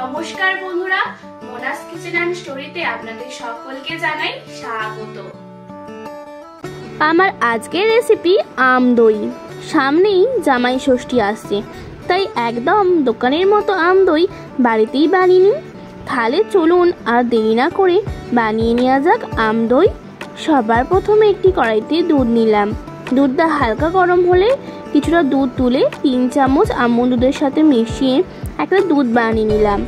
নমস্কার বন্ধুরা, Monas kitchen and স্টোরিতে আপনাদের সকলকে জানাই স্বাগত। আমার আজকের রেসিপি আম দই। সামনেই জামাই ষষ্ঠী আসছে, তাই একদম দোকানের মতো আম দই বাড়িতেই বানিয়ে নিই। তাহলে চলুন আর দেরি না করে বানিয়ে নেওয়া যাক আম দই। সবার প্রথমে একটি কড়াইতে দুধ নিলাম। দুধটা হালকা গরম হলে কিছুটা দুধ তুলে 3 চামচ আমন্ড দুধের সাথে মিশিয়ে একটা দুধ বানিয়ে নিলাম।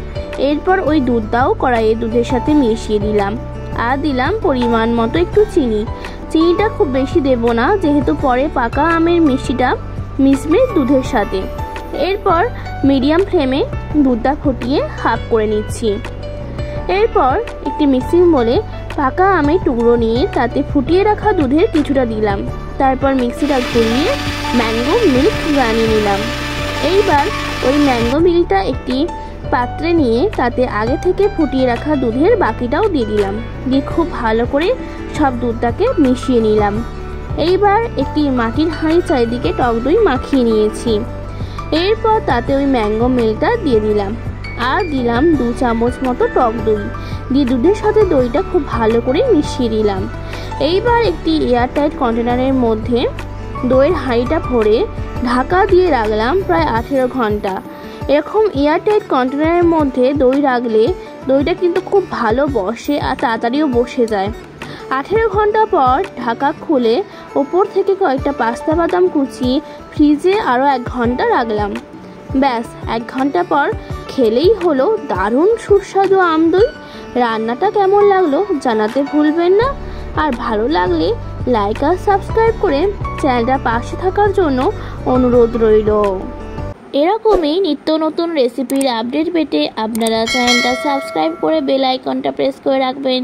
এরপর ওই দুধটাও কড়াইয়ে দুধের সাথে মিশিয়ে দিলাম আর দিলাম পরিমাণ মতো একটু চিনি। চিনিটা খুব বেশি দেব না, যেহেতু পরে পাকা আমের মিষ্টিটা মিশবে দুধের সাথে। এরপর মিডিয়াম ফ্লেমে দুধটা ফুটিয়ে হাফ করে নিচ্ছি। এরপর একটি মিক্সিং বলে পাকা আমের টুকরো নিয়ে তাতে ফুটিয়ে রাখা দুধের কিছুটা দিলাম। তারপর মিক্সিটা ঘুরিয়ে ম্যাঙ্গো মিল্ক বানিয়ে নিলাম। এইবার ওই ম্যাঙ্গো মিল্কটা একটি পাত্রে নিয়ে তাতে আগে থেকে ফুটিয়ে রাখা দুধের বাকিটাও দিয়ে দিলাম। দিয়ে খুব ভালো করে সব দুধটাকে মিশিয়ে নিলাম। এইবার একটি মাটির হাঁড়ি চারিদিকে টক দই মাখিয়ে নিয়েছি। এরপর তাতে ওই ম্যাঙ্গো মিল্কটা দিয়ে দিলাম আর দিলাম 2 চামচ মতো টক দই। দিয়ে দুধের সাথে দইটা খুব ভালো করে মিশিয়ে দিলাম। এইবার একটি এয়ারটাইট কন্টেনারের মধ্যে দইয়ের হাঁড়িটা ভরে ঢাকা দিয়ে রাখলাম প্রায় 18 ঘন্টা। এরকম এয়ারটাইট কন্টেনারের মধ্যে দই রাখলে দইটা কিন্তু খুব ভালো বসে আর তাড়াতাড়িও বসে যায়। 18 ঘন্টা পর ঢাকা খুলে ওপর থেকে কয়েকটা পাস্তা বাদাম কুচিয়ে ফ্রিজে আরও 1 ঘন্টা রাখলাম। ব্যাস 1 ঘন্টা পর খেলেই হলো দারুণ সুস্বাদু আম দই। রান্নাটা কেমন লাগলো জানাতে ভুলবেন না, আর ভালো লাগলে লাইক আর সাবস্ক্রাইব করে চ্যানেলটা পাশে থাকার জন্য অনুরোধ রইল। এরকমই নিত্য নতুন রেসিপির আপডেট পেতে আপনারা চ্যানেলটা সাবস্ক্রাইব করে বেল আইকনটা প্রেস করে রাখবেন।